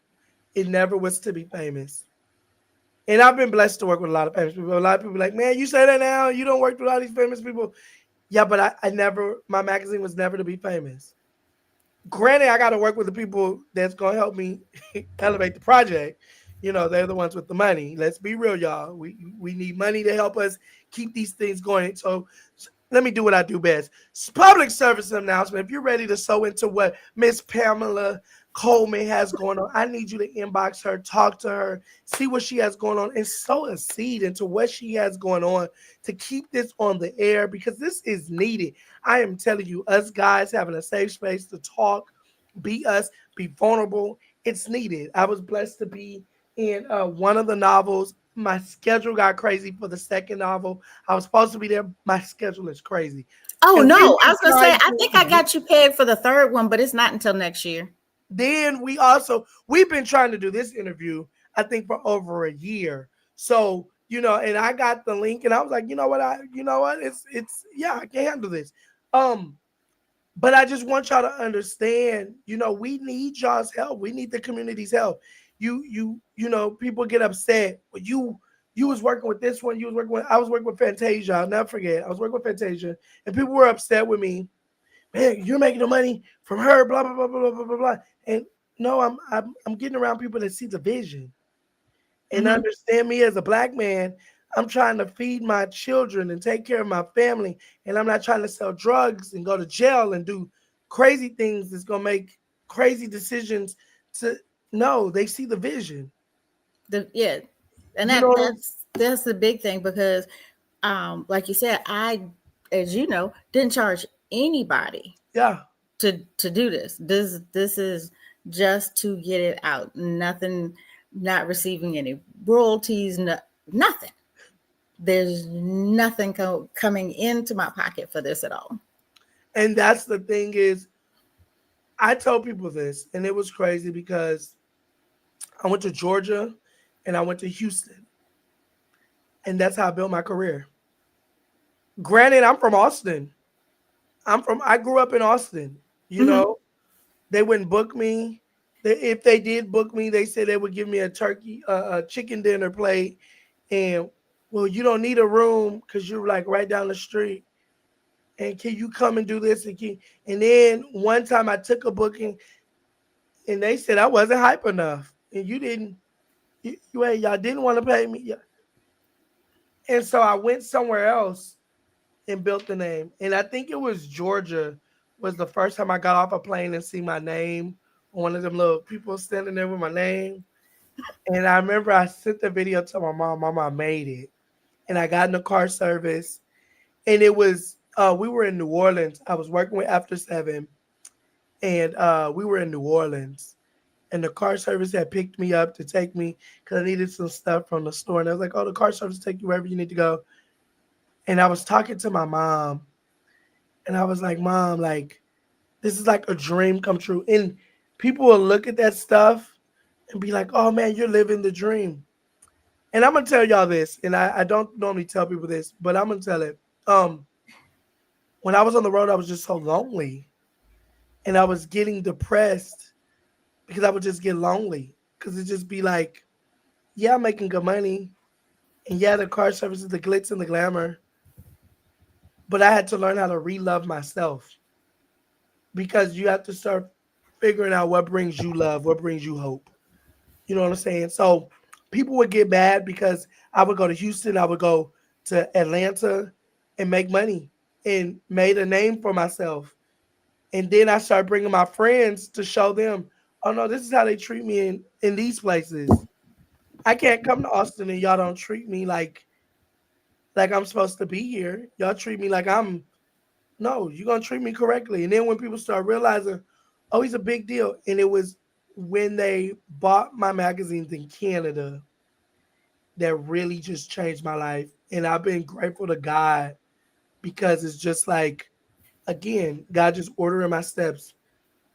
It never was to be famous. And I've been blessed to work with a lot of famous people. A lot of people are like, man, you say that now. You don't work with all these famous people. Yeah, but I never, my magazine was never to be famous. Granted, I got to work with the people that's going to help me elevate the project. You know, they're the ones with the money. Let's be real, y'all. We need money to help us keep these things going. So let me do what I do best. Public service announcement. If you're ready to sew into what Miss Pamela Coleman has going on, I need you to inbox her, talk to her, see what she has going on, and sow a seed into what she has going on to keep this on the air because this is needed. I am telling you, us guys having a safe space to talk, be us, be vulnerable, it's needed. I was blessed to be in one of the novels. My schedule got crazy for the second novel. I was supposed to be there. My schedule is crazy. Oh And we've no, I been was gonna say trying I think I to got you pegged for the third one, but it's not until next year. then we've been trying to do this interview, I think, for over a year. So, and I got the link and I was like, you know what? It's yeah, I can handle this. Um, but I just want y'all to understand, we need y'all's help. We need the community's help. People get upset. Well, you was working with this one, I was working with Fantasia. I'll never forget. I was working with Fantasia, and people were upset with me. Man, you're making the money from her, blah blah blah blah blah blah blah. And no, I'm getting around people that see the vision and Mm-hmm. understand me as a black man. I'm trying to feed my children and take care of my family. And I'm not trying to sell drugs and go to jail and do crazy things that's going to make crazy decisions to no, they see the vision. Yeah, and You know what I'm that's the big thing because, like you said, I, as you know, didn't charge anybody Yeah. to do this. This is just to get it out. Nothing, not receiving any royalties, nothing. There's nothing coming into my pocket for this at all. And that's the thing is I tell people this and it was crazy because I went to Georgia and I went to Houston. And that's how I built my career. Granted, I'm from Austin. I grew up in Austin, you Mm-hmm. know. They wouldn't book me. If they did book me, they said they would give me a turkey, a chicken dinner plate, and well, you don't need a room because you're like right down the street. And can you come and do this? And then one time I took a booking, and they said I wasn't hype enough, and you didn't. Y'all didn't want to pay me, yeah. And so I went somewhere else and built the name. And I think it was Georgia was the first time I got off a plane and see my name on one of them little people standing there with my name. And I remember I sent the video to my mom. My mom made it. And I got in the car service. And it was we were in New Orleans. I was working with After Seven. And we were in New Orleans. And the car service had picked me up to take me because I needed some stuff from the store. And I was like, oh, the car service take you wherever you need to go. And I was talking to my mom. And I was like, Mom, like, this is like a dream come true. And people will look at that stuff and be like, oh man, you're living the dream. And I'm gonna tell y'all this, and I don't normally tell people this, but I'm gonna tell it. Um, when I was on the road, I was just so lonely. And I was getting depressed because I would just get lonely. Cause it'd just be like, yeah, I'm making good money. And yeah, the car service is the glitz and the glamour. But I had to learn how to re-love myself because you have to start figuring out what brings you love, what brings you hope. You know what I'm saying? So people would get mad because I would go to Houston, I would go to Atlanta and make money and made a name for myself. And then I started bringing my friends to show them, oh no, this is how they treat me in these places. I can't come to Austin and y'all don't treat me like I'm supposed to be here. Y'all treat me like I'm no, you're gonna treat me correctly. And then when people start realizing, oh, he's a big deal. And it was when they bought my magazines in Canada that really just changed my life. And I've been grateful to God because it's just like, again, God just ordering my steps,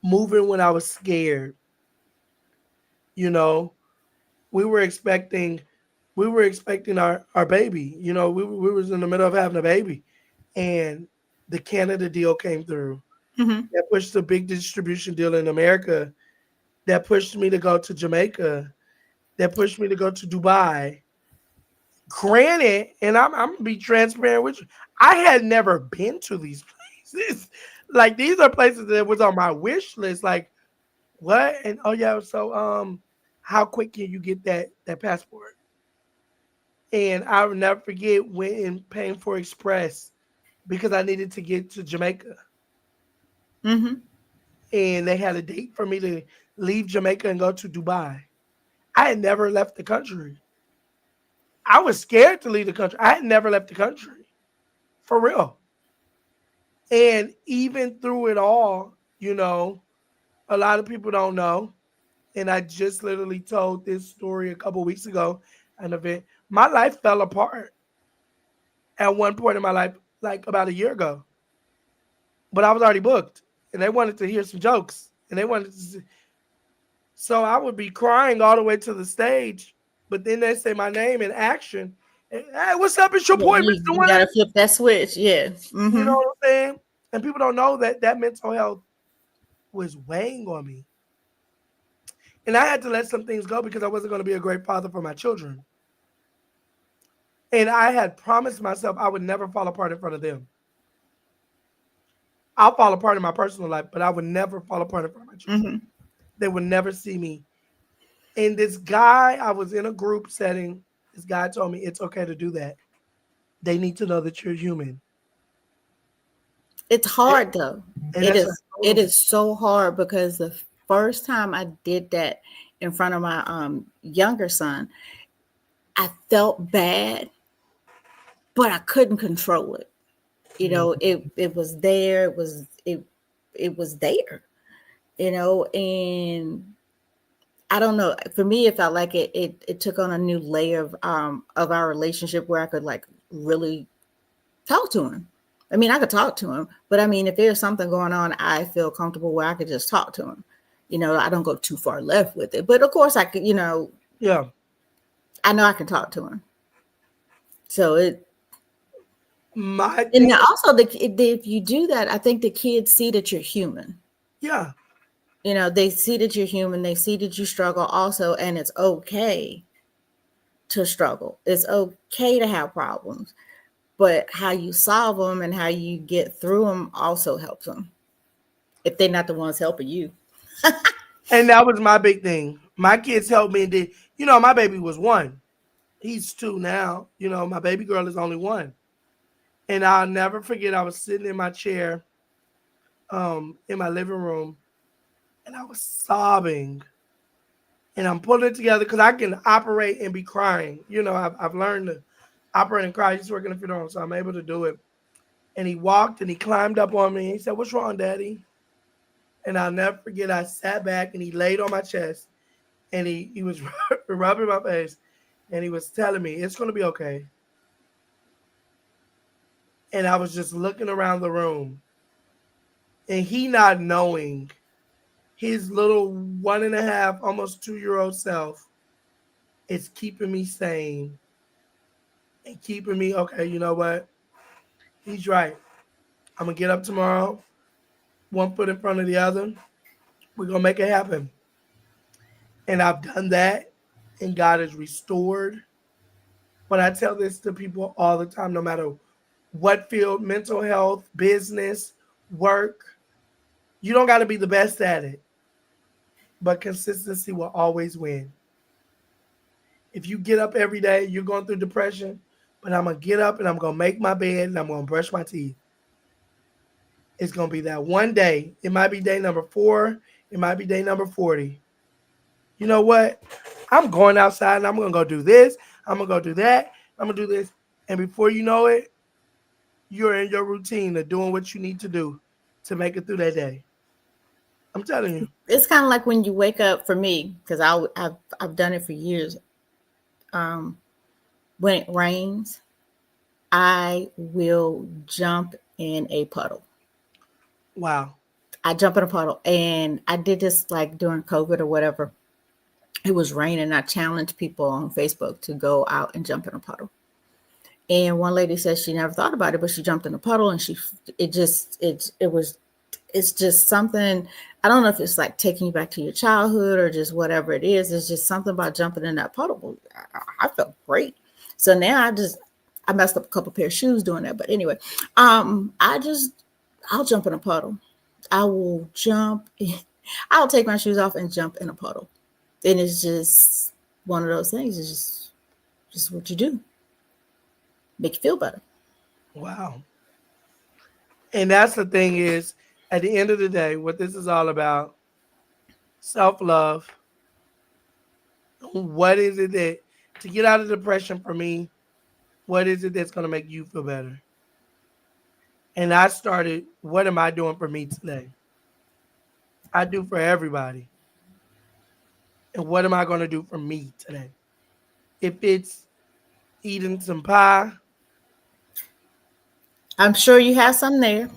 moving when I was scared. You know, we were expecting, our baby. You know, we was in the middle of having a baby, and the Canada deal came through. Mm-hmm. That pushed a big distribution deal in America. That pushed me to go to Jamaica. That pushed me to go to Dubai. Granted, and I'm gonna be transparent with you, I had never been to these places. Like these are places that was on my wish list. Like what? And oh yeah, so how quick can you get that passport? And I will never forget when paying for Express because I needed to get to Jamaica. Mm-hmm. And they had a date for me to leave Jamaica and go to Dubai. I had never left the country. I was scared to leave the country. I had never left the country for real. And even through it all, a lot of people don't know. And I just literally told this story a couple weeks ago at an event. My life fell apart at one point in my life, like about a year ago. But I was already booked. And they wanted to hear some jokes. And they wanted to. So I would be crying all the way to the stage, but then they say my name in action. Hey, what's up? It's your Yeah, boy, Mr. you Wayne. gotta flip that switch. Yeah. You know Mm-hmm. what I'm saying? And people don't know that mental health was weighing on me. And I had to let some things go because I wasn't going to be a great father for my children. And I had promised myself I would never fall apart in front of them. I'll fall apart in my personal life, but I would never fall apart in front of my children. Mm-hmm. They would never see me. And this guy, I was in a group setting. is God told me it's okay to do that. They need to know that you're human. It's hard though. And It that's what is. I told It them. is so hard because the first time I did that in front of my younger son, I felt bad, but I couldn't control it. You Mm. know, it was there. It was there. You know, and I don't know. For me, it felt like it took on a new layer of our relationship where I could like really talk to him. I mean, I could talk to him, but I mean, if there's something going on, I feel comfortable where I could just talk to him. You know, I don't go too far left with it, but of course, I could. You know, Yeah. I know I can talk to him. So it, My and thing, now also if you do that, I think the kids see that you're human. yeah. You know, they see that you're human. They see that you struggle also, and it's okay to struggle. It's okay to have problems, but how you solve them and how you get through them also helps them if they're not the ones helping you. And that was my big thing. My kids helped me and did, my baby was one. He's two now. My baby girl is only one. And I'll never forget I was sitting in my chair in my living room and I was sobbing and I'm pulling it together because I can operate and be crying. I've learned to operate and cry. I used to work in the funeral home, so I'm able to do it. And he walked and he climbed up on me. And he said, "What's wrong, Daddy?" And I'll never forget. I sat back and he laid on my chest and he was rubbing my face and he was telling me it's gonna be okay. And I was just looking around the room and he not knowing his little 1.5, almost 2-year old self is keeping me sane and keeping me okay. You know what? He's right. I'm gonna get up tomorrow, one foot in front of the other. We're gonna make it happen. And I've done that, and God has restored. But I tell this to people all the time, no matter what field, mental health, business, work, you don't got to be the best at it, but consistency will always win. If you get up every day, you're going through depression, but I'm going to get up and I'm going to make my bed and I'm going to brush my teeth. It's going to be that one day. It might be day number 4. It might be day number 40. You know what? I'm going outside and I'm going to go do this. I'm going to go do that. I'm going to do this. And before you know it, you're in your routine of doing what you need to do to make it through that day. I'm telling you. It's kind of like when you wake up for me, because I've done it for years. Um, when it rains, I will jump in a puddle. Wow. I jump in a puddle, and I did this like during COVID or whatever. It was raining. I challenged people on Facebook to go out and jump in a puddle. And one lady said she never thought about it, but she jumped in a puddle, and it's just something. I don't know if it's like taking you back to your childhood or just whatever it is. It's just something about jumping in that puddle. I felt great. So now I messed up a couple pair of shoes doing that, but anyway, I'll jump in a puddle. I will jump. I'll take my shoes off and jump in a puddle, and it's just one of those things. It's just what you do, make you feel better. Wow. And that's the thing is, at the end of the day, what this is all about, self-love. What is it that to get out of depression for me, what is it that's going to make you feel better? And I started, what am I doing for me today? I do for everybody. And what am I going to do for me today? If it's eating some pie, I'm sure you have some there.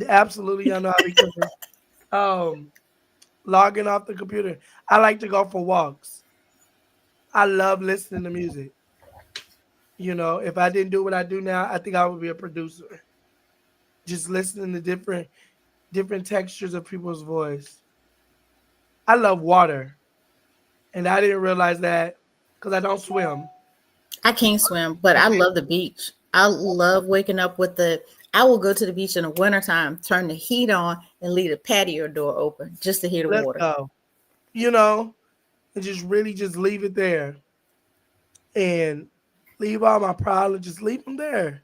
absolutely, I know how to be cooking. Um, Logging off the computer. I like to go for walks. I love listening to music. If I didn't do what I do now, I think I would be a producer. Just listening to different textures of people's voice. I love water, and I didn't realize that because I don't swim. I can't swim, but I I can't. love the beach. I love waking up with I will go to the beach in the wintertime, turn the heat on, and leave the patio door open just to hear the Let's water. go. You know, and just really just leave it there. and leave all my problems, just leave them there.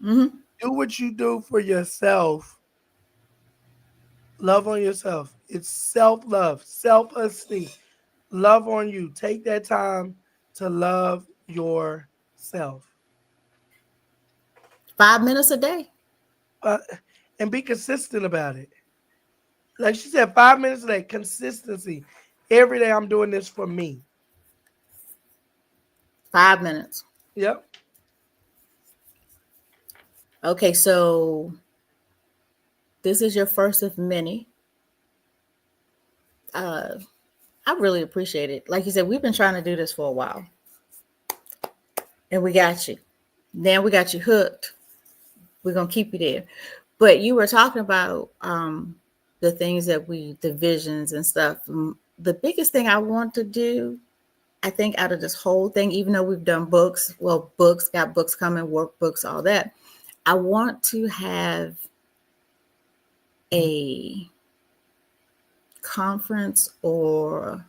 Mm-hmm. Do what you do for yourself. Love on yourself. It's self love, self esteem. Love on you. Take that time to love yourself. 5 minutes a day. Uh, and be consistent about it. Like she said, 5 minutes a day, consistency. Every day I'm doing this for me. 5 minutes. Yep. Okay, so this is your first of many. Uh, I really appreciate it. Like you said, we've been trying to do this for a while, and we got you. Now we got you hooked. We're gonna keep you there. But you were talking about the things that the visions and stuff. The biggest thing I want to do, I think, out of this whole thing, even though we've done books, well, books, got books coming, workbooks, all that, I want to have a conference or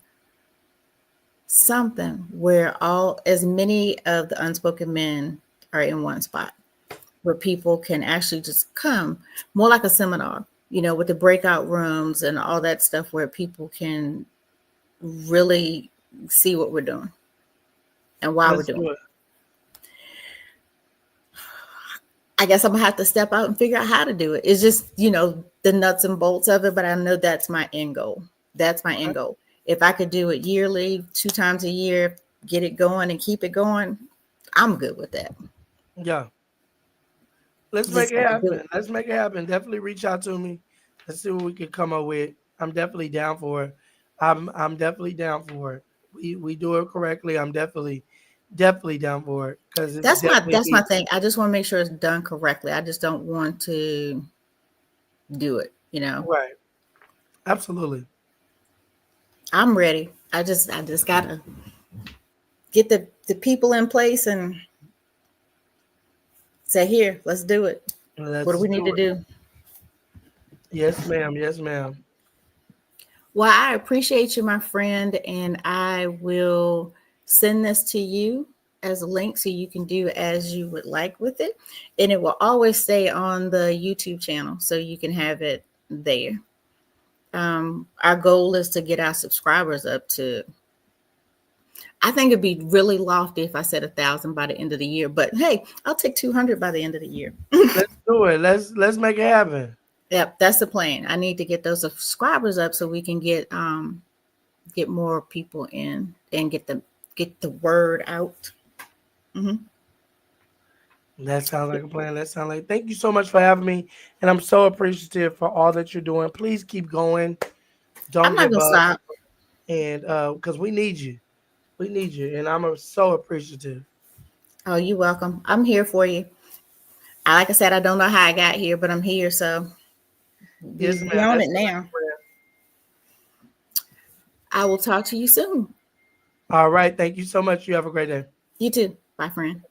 something where all as many of the unspoken men are in one spot where people can actually just come, more like a seminar, with the breakout rooms and all that stuff, where people can really see what we're doing and why we're Let's doing do it. it. I guess I'm gonna have to step out and figure out how to do it. It's just, the nuts and bolts of it, but I know that's my end goal. That's my end Okay. goal. If I could do it yearly, 2 times a year, get it going and keep it going, I'm good with that. Yeah. Let's make Just it got to do happen. it. Let's make it happen. Definitely reach out to me. Let's see what we can come up with. I'm definitely down for it. I'm definitely down for it. We do it correctly. I'm definitely down for it because it's definitely That's my needed. thing. I just want to make sure it's done correctly. I just don't want to do it. Right. Absolutely. I'm ready. I just gotta get the people in place and say, here, let's do it. What do Let's we need do to it. do? Yes, ma'am. Yes, ma'am. Well, I appreciate you, my friend, and I will send this to you as a link so you can do as you would like with it. And it will always stay on the YouTube channel so you can have it there. Our goal is to get our subscribers up to, I think it'd be really lofty if I said 1,000 by the end of the year, but hey, I'll take 200 by the end of the year. Let's do it. Let's make it happen. Yep, that's the plan. I need to get those subscribers up so we can get more people in and get the word out. Hmm. That sounds like a plan. That sounds like. Thank you so much for having me, and I'm so appreciative for all that you're doing. Please keep going. I'm Don't not give gonna up, stop. and because we need you. We need you, and I'm so appreciative. Oh, you're welcome. I'm here for you. Like I said, I don't know how I got here, but I'm here, so Yes, we ma'am. on That it sounds like now. a plan. I will talk to you soon. All right. Thank you so much. You have a great day. You too. Bye, friend.